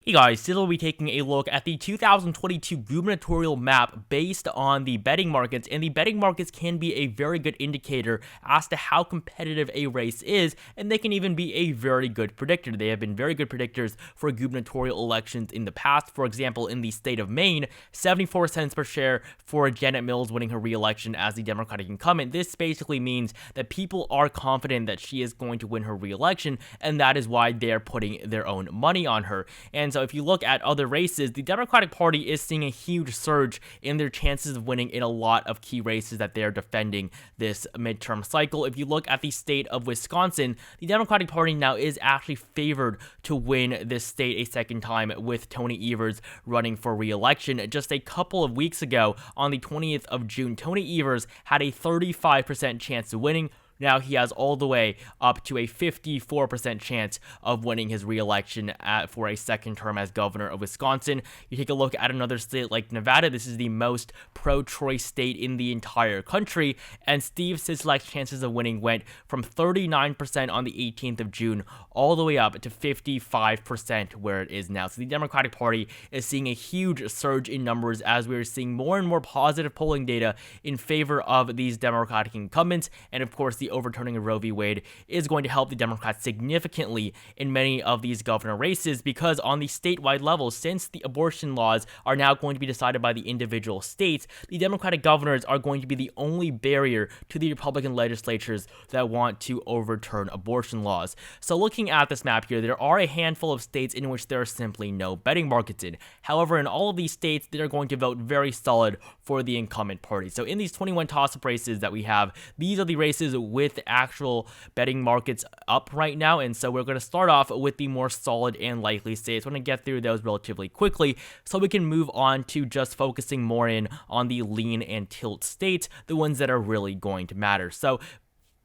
Hey guys, today we'll be taking a look at the 2022 gubernatorial map based on the betting markets, and the betting markets can be a very good indicator as to how competitive a race is, and they can even be a very good predictor. They have been very good predictors for gubernatorial elections in the past. For example, in the state of Maine, 74 cents per share for Janet Mills winning her re-election as the Democratic incumbent. This basically means that people are confident that she is going to win her re-election, and that is why they're putting their own money on her. And so if you look at other races, the Democratic Party is seeing a huge surge in their chances of winning in a lot of key races that they're defending this midterm cycle. If you look at the state of Wisconsin, the Democratic Party now is actually favored to win this state a second time, with Tony Evers running for re-election. Just a couple of weeks ago, on the 20th of June, Tony Evers had a 35% chance of winning. Now he has all the way up to a 54% chance of winning his re-election for a second term as governor of Wisconsin. You take a look at another state like Nevada. This is the most pro-choice state in the entire country, and Steve Sisolak's chances of winning went from 39% on the 18th of June all the way up to 55% where it is now. So the Democratic Party is seeing a huge surge in numbers as we're seeing more and more positive polling data in favor of these Democratic incumbents, and of course the overturning of Roe v. Wade is going to help the Democrats significantly in many of these governor races, because on the statewide level, since the abortion laws are now going to be decided by the individual states, the Democratic governors are going to be the only barrier to the Republican legislatures that want to overturn abortion laws. So looking at this map here, there are a handful of states in which there are simply no betting markets in. However, in all of these states, they're going to vote very solid for the incumbent party. So in these 21 toss-up races that we have, these are the races with actual betting markets up right now, and so we're going to start off with the more solid and likely states. We're going to get through those relatively quickly so we can move on to just focusing more in on the lean and tilt states, the ones that are really going to matter. So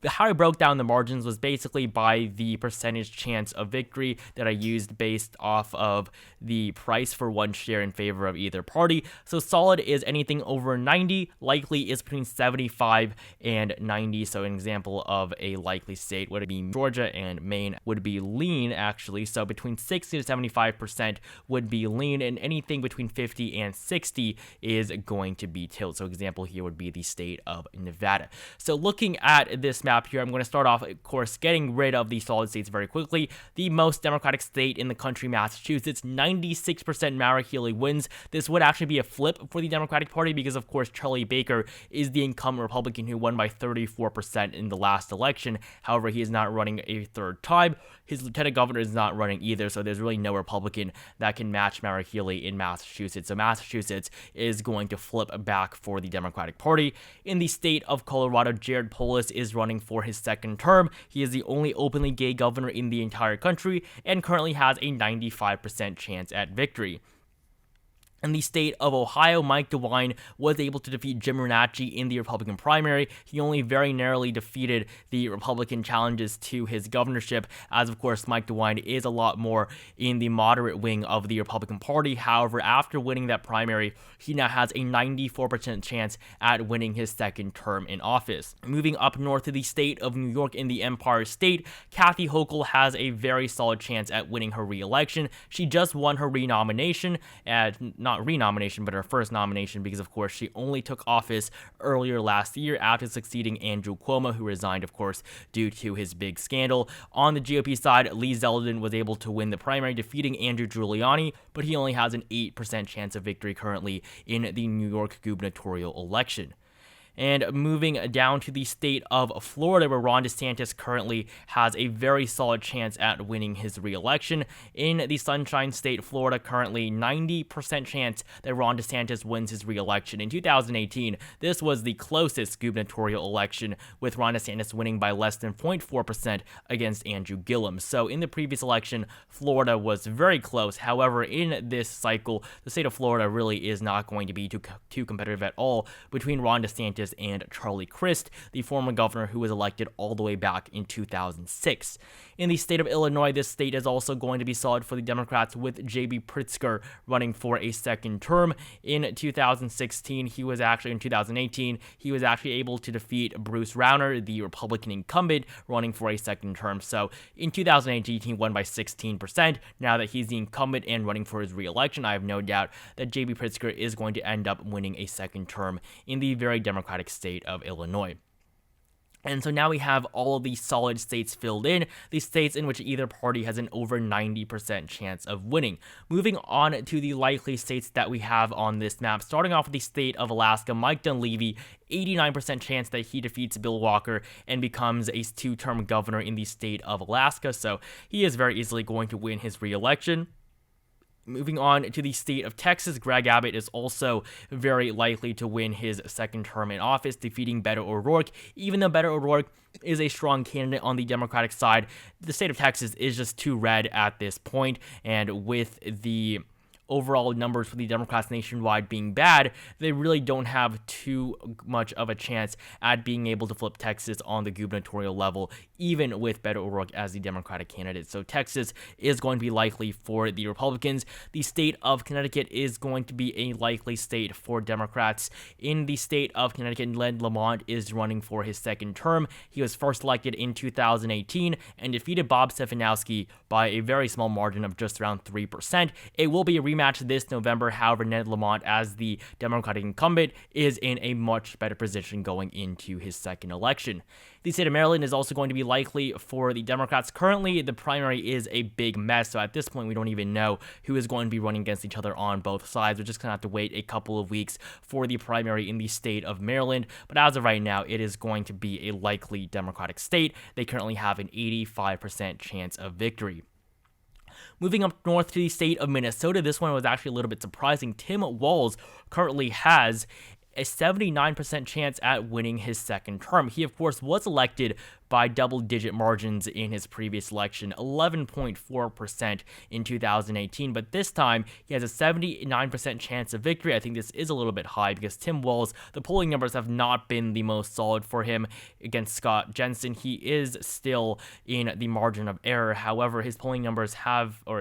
how I broke down the margins was basically by the percentage chance of victory that I used based off of the price for one share in favor of either party. So solid is anything over 90, likely is between 75 and 90. So an example of a likely state would be Georgia, and Maine would be lean actually. So between 60 to 75% would be lean, and anything between 50 and 60 is going to be tilt. So example here would be the state of Nevada. So looking at this map here, I'm going to start off, of course, getting rid of the solid states very quickly. The most Democratic state in the country, Massachusetts, 96% Mara Healey wins. This would actually be a flip for the Democratic Party because, of course, Charlie Baker is the incumbent Republican who won by 34% in the last election. However, he is not running a third time. His lieutenant governor is not running either, so there's really no Republican that can match Mara Healey in Massachusetts. So Massachusetts is going to flip back for the Democratic Party. In the state of Colorado, Jared Polis is running for his second term. He is the only openly gay governor in the entire country and currently has a 95% chance at victory. In the state of Ohio, Mike DeWine was able to defeat Jim Renacci in the Republican primary. He only very narrowly defeated the Republican challenges to his governorship, as of course Mike DeWine is a lot more in the moderate wing of the Republican Party. However, after winning that primary, he now has a 94% chance at winning his second term in office. Moving up north to the state of New York in the Empire State, Kathy Hochul has a very solid chance at winning her re-election. She just won her renomination, not renomination, but her first nomination, because of course she only took office earlier last year after succeeding Andrew Cuomo, who resigned, of course, due to his big scandal. On the GOP side, Lee Zeldin was able to win the primary, defeating Andrew Giuliani, but he only has an 8% chance of victory currently in the New York gubernatorial election. And moving down to the state of Florida, where Ron DeSantis currently has a very solid chance at winning his re-election. In the Sunshine State, Florida, currently 90% chance that Ron DeSantis wins his re-election. In 2018, this was the closest gubernatorial election, with Ron DeSantis winning by less than 0.4% against Andrew Gillum. So in the previous election, Florida was very close. However, in this cycle, the state of Florida really is not going to be too competitive at all between Ron DeSantis DeSantis and Charlie Crist, the former governor who was elected all the way back in 2006. In the state of Illinois, this state is also going to be solid for the Democrats, with J.B. Pritzker running for a second term. In 2018, he was actually able to defeat Bruce Rauner, the Republican incumbent, running for a second term. So in 2018, he won by 16%. Now that he's the incumbent and running for his re-election, I have no doubt that J.B. Pritzker is going to end up winning a second term in the very Democratic state of Illinois. And so now we have all of these solid states filled in, these states in which either party has an over 90% chance of winning. Moving on to the likely states that we have on this map, starting off with the state of Alaska, Mike Dunleavy, 89% chance that he defeats Bill Walker and becomes a two-term governor in the state of Alaska, so he is very easily going to win his re-election. Moving on to the state of Texas, Greg Abbott is also very likely to win his second term in office, defeating Beto O'Rourke. Even though Beto O'Rourke is a strong candidate on the Democratic side, the state of Texas is just too red at this point, and with the overall numbers for the Democrats nationwide being bad, they really don't have too much of a chance at being able to flip Texas on the gubernatorial level, even with Beto O'Rourke as the Democratic candidate. So Texas is going to be likely for the Republicans. The state of Connecticut is going to be a likely state for Democrats. In the state of Connecticut, Len Lamont is running for his second term. He was first elected in 2018 and defeated Bob Stefanowski by a very small margin of just around 3%. It will be a rematch this November. However, Ned Lamont, as the Democratic incumbent, is in a much better position going into his second election. The state of Maryland is also going to be likely for the Democrats. Currently, the primary is a big mess, so at this point, we don't even know who is going to be running against each other on both sides. We're just going to have to wait a couple of weeks for the primary in the state of Maryland, but as of right now, it is going to be a likely Democratic state. They currently have an 85% chance of victory. Moving up north to the state of Minnesota, this one was actually a little bit surprising. Tim Walz currently has a 79% chance at winning his second term. He, of course, was elected by double-digit margins in his previous election, 11.4% in 2018, but this time he has a 79% chance of victory. I think this is a little bit high because Tim Walz, the polling numbers have not been the most solid for him against Scott Jensen. He is still in the margin of error. However, his polling numbers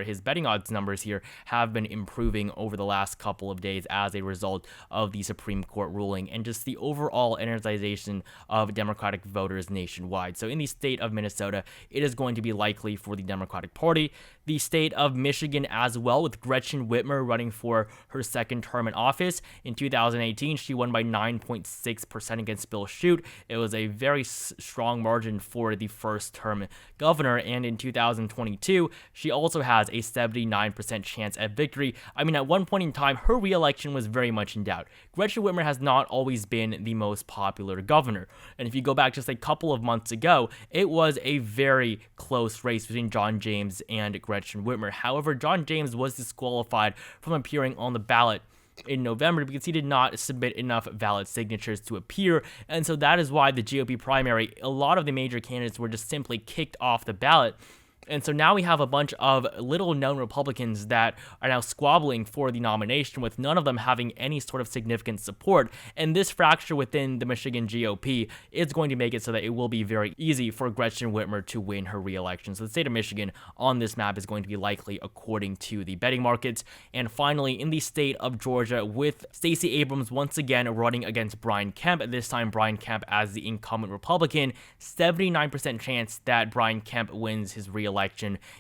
his betting odds numbers here have been improving over the last couple of days as a result of the Supreme Court ruling and just the overall energization of Democratic voters nationwide. So in the state of Minnesota, it is going to be likely for the Democratic Party. The state of Michigan as well, with Gretchen Whitmer running for her second term in office. In 2018, she won by 9.6% against Bill Schuette. It was a very strong margin for the first term governor, and in 2022, she also has a 79% chance at victory. I mean, at one point in time, her re-election was very much in doubt. Gretchen Whitmer has not always been the most popular governor, and if you go back just a couple of months ago, it was a very close race between John James and Gretchen Whitmer. However, John James was disqualified from appearing on the ballot in November because he did not submit enough valid signatures to appear, and so that is why the GOP primary, a lot of the major candidates were just simply kicked off the ballot. And so now we have a bunch of little-known Republicans that are now squabbling for the nomination, with none of them having any sort of significant support. And this fracture within the Michigan GOP is going to make it so that it will be very easy for Gretchen Whitmer to win her re-election. So the state of Michigan on this map is going to be likely according to the betting markets. And finally, in the state of Georgia, with Stacey Abrams once again running against Brian Kemp, at this time Brian Kemp as the incumbent Republican, 79% chance that Brian Kemp wins his re-election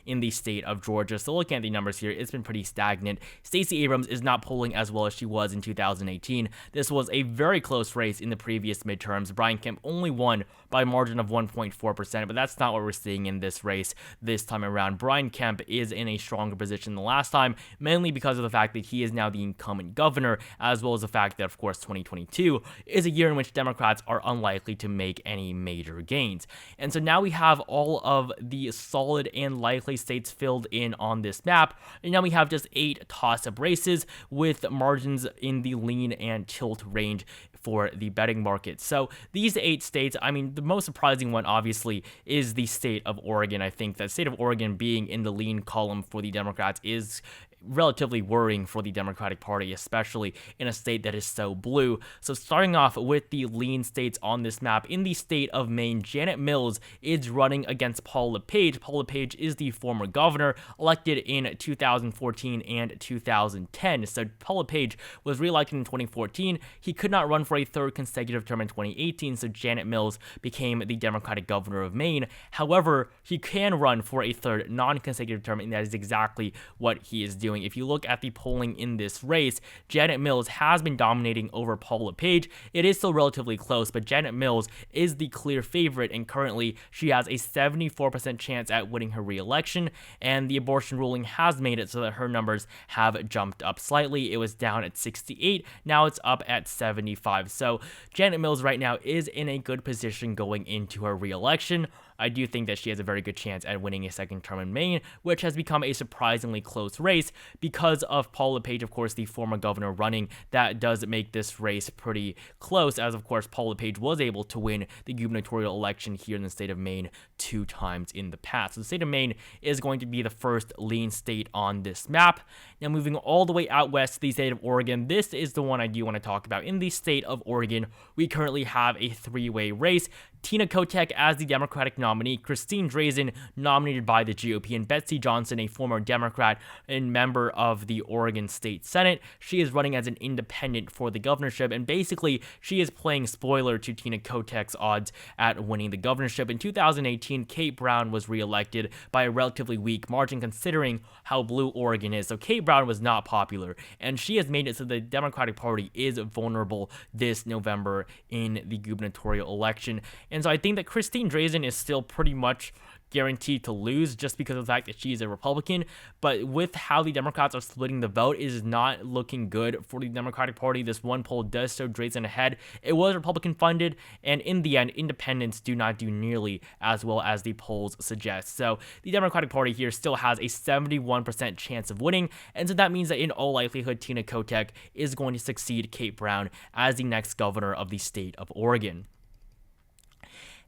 in the state of Georgia. So looking at the numbers here, it's been pretty stagnant. Stacey Abrams is not polling as well as she was in 2018. This was a very close race in the previous midterms. Brian Kemp only won by a margin of 1.4%, but that's not what we're seeing in this race this time around. Brian Kemp is in a stronger position than last time, mainly because of the fact that he is now the incumbent governor, as well as the fact that, of course, 2022 is a year in which Democrats are unlikely to make any major gains. And so now we have all of the solid and likely states filled in on this map, and now we have just 8 toss-up races with margins in the lean and tilt range for the betting market. So these 8 states, I mean, the most surprising one obviously is the state of Oregon. I think that state of Oregon being in the lean column for the Democrats is relatively worrying for the Democratic Party, especially in a state that is so blue. So starting off with the lean states on this map, in the state of Maine, Janet Mills is running against Paul LePage. Paul LePage is the former governor elected in 2014 and 2010. So Paul LePage was reelected in 2014. He could not run for a third consecutive term in 2018, so Janet Mills became the Democratic governor of Maine. However, he can run for a third non-consecutive term, and that is exactly what he is doing. If you look at the polling in this race, Janet Mills has been dominating over Paul LePage. It is still relatively close, but Janet Mills is the clear favorite, and currently she has a 74% chance at winning her re-election, and the abortion ruling has made it so that her numbers have jumped up slightly. It was down at 68, now it's up at 75. So Janet Mills right now is in a good position going into her re-election. I do think that she has a very good chance at winning a second term in Maine, which has become a surprisingly close race because of Paul LePage, of course, the former governor running. That does make this race pretty close, as of course Paul LePage was able to win the gubernatorial election here in the state of Maine 2 times in the past. So the state of Maine is going to be the first lean state on this map. Now moving all the way out west to the state of Oregon, this is the one I do want to talk about. In the state of Oregon, we currently have a 3-way race. Tina Kotek as the Democratic nominee, Christine Drazan nominated by the GOP, and Betsy Johnson, a former Democrat and member of the Oregon State Senate. She is running as an independent for the governorship, and basically she is playing spoiler to Tina Kotek's odds at winning the governorship. In 2018, Kate Brown was reelected by a relatively weak margin considering how blue Oregon is. So Kate Brown was not popular, and she has made it so the Democratic Party is vulnerable this November in the gubernatorial election. And so I think that Christine Drazan is still pretty much guaranteed to lose just because of the fact that she's a Republican. But with how the Democrats are splitting the vote, it is not looking good for the Democratic Party. This one poll does show Drazan ahead. It was Republican funded, and in the end, independents do not do nearly as well as the polls suggest. So the Democratic Party here still has a 71% chance of winning, and so that means that in all likelihood, Tina Kotek is going to succeed Kate Brown as the next governor of the state of Oregon.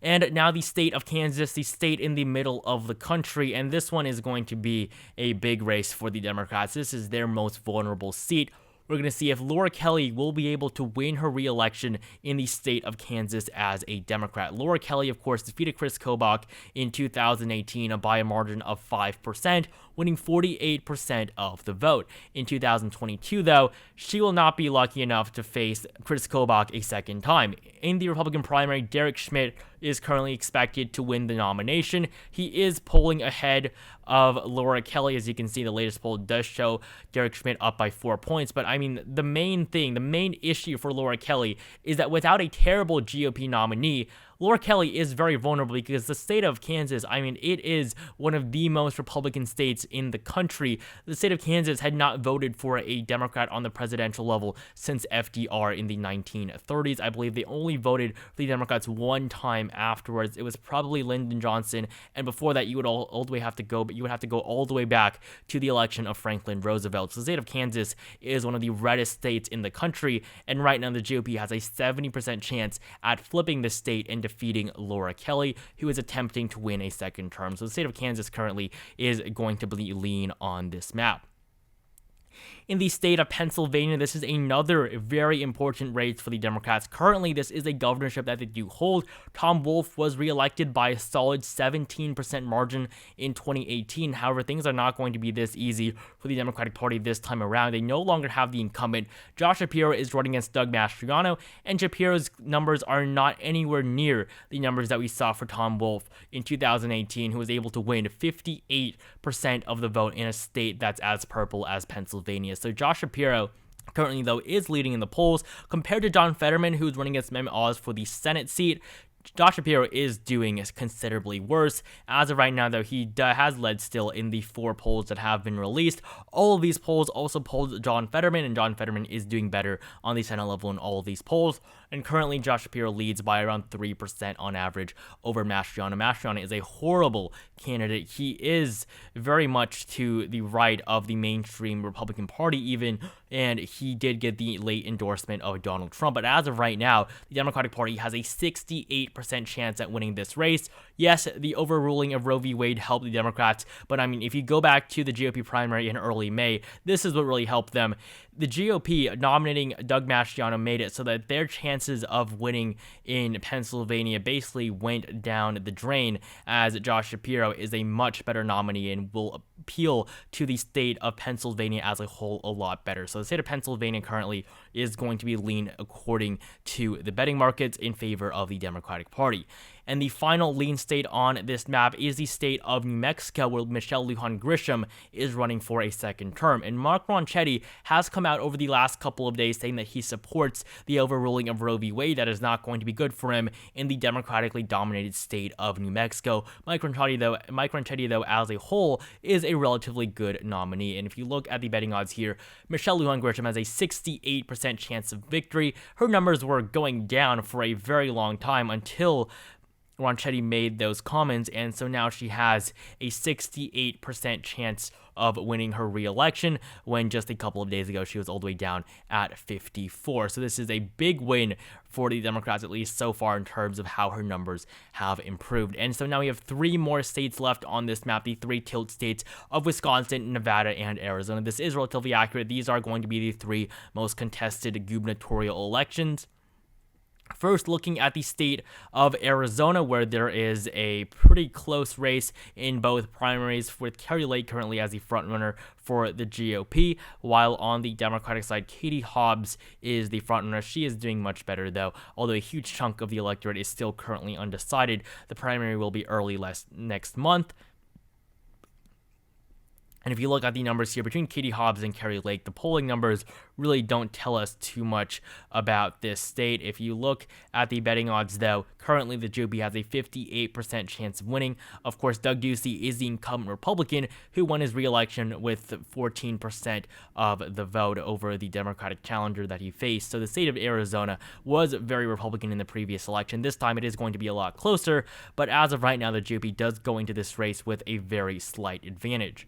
And now the state of Kansas, the state in the middle of the country, and this one is going to be a big race for the Democrats. This is their most vulnerable seat. We're going to see if Laura Kelly will be able to win her re-election in the state of Kansas as a Democrat. Laura Kelly, of course, defeated Chris Kobach in 2018 by a margin of 5%, winning 48% of the vote. In 2022, though, she will not be lucky enough to face Chris Kobach a second time. In the Republican primary, Derek Schmidt is currently expected to win the nomination. He is polling ahead of Laura Kelly. As you can see, the latest poll does show Derek Schmidt up by 4 points. But I mean, the main issue for Laura Kelly is that without a terrible GOP nominee, Laura Kelly is very vulnerable because the state of Kansas, I mean, it is one of the most Republican states in the country. The state of Kansas had not voted for a Democrat on the presidential level since FDR in the 1930s. I believe they only voted for the Democrats one time afterwards. It was probably Lyndon Johnson, and before that, you would all the way have to go, but you would have to go all the way back to the election of Franklin Roosevelt. So the state of Kansas is one of the reddest states in the country, and right now the GOP has a 70% chance at flipping the state and defeating Laura Kelly, who is attempting to win a second term. So the state of Kansas currently is going to be lean on this map. In the state of Pennsylvania, this is another very important race for the Democrats. Currently, this is a governorship that they do hold. Tom Wolf was reelected by a solid 17% margin in 2018. However, things are not going to be this easy for the Democratic Party this time around. They no longer have the incumbent. Josh Shapiro is running against Doug Mastriano, and Shapiro's numbers are not anywhere near the numbers that we saw for Tom Wolf in 2018, who was able to win 58% of the vote in a state that's as purple as Pennsylvania. So Josh Shapiro currently, though, is leading in the polls compared to John Fetterman, who's running against Mehmet Oz for the Senate seat. Josh Shapiro is doing considerably worse. As of right now, though, he has led still in the 4 polls that have been released. All of these polls also polled John Fetterman, and John Fetterman is doing better on the Senate level in all of these polls. And currently, Josh Shapiro leads by around 3% on average over Mastriano. Mastriano is a horrible candidate. He is very much to the right of the mainstream Republican Party even, and he did get the late endorsement of Donald Trump. But as of right now, the Democratic Party has a 68% 68% chance at winning this race. Yes, the overruling of Roe v. Wade helped the Democrats, but I mean, if you go back to the GOP primary in early May, this is what really helped them. The GOP nominating Doug Mastriano made it so that their chances of winning in Pennsylvania basically went down the drain, as Josh Shapiro is a much better nominee and will appeal to the state of Pennsylvania as a whole a lot better. So the state of Pennsylvania currently is going to be lean according to the betting markets in favor of the Democratic Party. And the final lean state on this map is the state of New Mexico, where Michelle Lujan Grisham is running for a second term. And Mark Ronchetti has come out over the last couple of days saying that he supports the overruling of Roe v. Wade. That is not going to be good for him in the democratically dominated state of New Mexico. Mike Ronchetti, though, as a whole, is a relatively good nominee. And if you look at the betting odds here, Michelle Lujan Grisham has a 68% chance of victory. Her numbers were going down for a very long time until Ronchetti made those comments, and so now she has a 68% chance of winning her re-election, when just a couple of days ago she was all the way down at 54. So this is a big win for the Democrats, at least so far, in terms of how her numbers have improved. And so now we have 3 more states left on this map, the 3 tilt states of Wisconsin, Nevada, and Arizona. This is relatively accurate. These are going to be the 3 most contested gubernatorial elections. First, looking at the state of Arizona, where there is a pretty close race in both primaries, with Kari Lake currently as the frontrunner for the GOP, while on the Democratic side, Katie Hobbs is the frontrunner. She is doing much better, though, although a huge chunk of the electorate is still currently undecided. The primary will be early next month. And if you look at the numbers here between Katie Hobbs and Kari Lake, the polling numbers really don't tell us too much about this state. If you look at the betting odds, though, currently the GOP has a 58% chance of winning. Of course, Doug Ducey is the incumbent Republican who won his re-election with 14% of the vote over the Democratic challenger that he faced. So the state of Arizona was very Republican in the previous election. This time it is going to be a lot closer, but as of right now, the GOP does go into this race with a very slight advantage.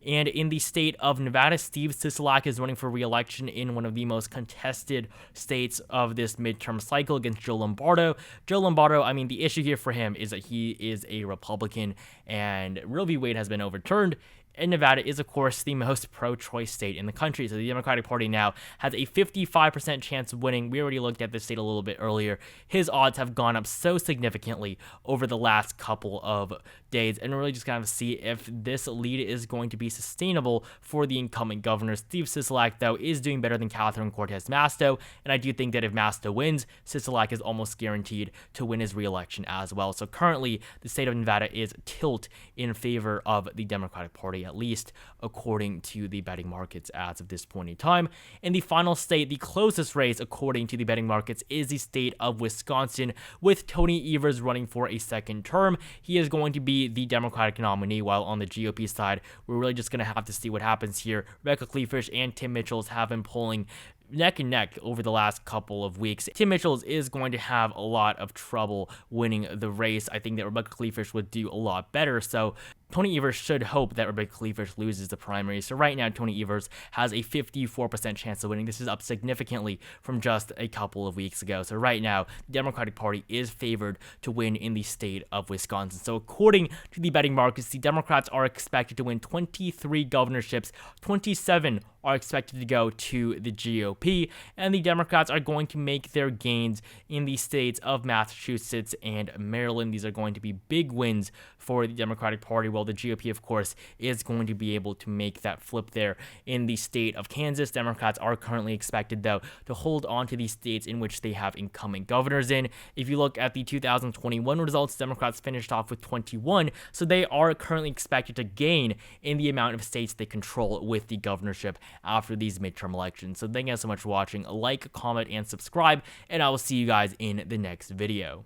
And in the state of Nevada, Steve Sisolak is running for re-election in one of the most contested states of this midterm cycle against Joe Lombardo. Joe Lombardo, I mean, the issue here for him is that he is a Republican, and Roe v. Wade has been overturned. And Nevada is, of course, the most pro-choice state in the country. So the Democratic Party now has a 55% chance of winning. We already looked at this state a little bit earlier. His odds have gone up so significantly over the last couple of days. And we're really just going to see if this lead is going to be sustainable for the incumbent governor. Steve Sisolak, though, is doing better than Catherine Cortez Masto. And I do think that if Masto wins, Sisolak is almost guaranteed to win his re-election as well. So currently, the state of Nevada is tilt in favor of the Democratic Party, at least according to the betting markets as of this point in time. In the final state, the closest race according to the betting markets is the state of Wisconsin, with Tony Evers running for a second term. He is going to be the Democratic nominee, while on the GOP side, we're really just going to have to see what happens here. Rebecca Kleefisch and Tim Mitchells have been polling neck and neck over the last couple of weeks. Tim Mitchells is going to have a lot of trouble winning the race. I think that Rebecca Kleefisch would do a lot better, so Tony Evers should hope that Rebecca Kleefisch loses the primary. So right now, Tony Evers has a 54% chance of winning. This is up significantly from just a couple of weeks ago. So right now, the Democratic Party is favored to win in the state of Wisconsin. So according to the betting markets, the Democrats are expected to win 23 governorships, 27 are expected to go to the GOP, and the Democrats are going to make their gains in the states of Massachusetts and Maryland. These are going to be big wins for the Democratic Party, while the GOP, of course, is going to be able to make that flip there in the state of Kansas. Democrats are currently expected, though, to hold on to these states in which they have incumbent governors in. If you look at the 2021 results, Democrats finished off with 21, so they are currently expected to gain in the amount of states they control with the governorship after these midterm elections. So thank you guys so much for watching. Like, comment, and subscribe, and I will see you guys in the next video.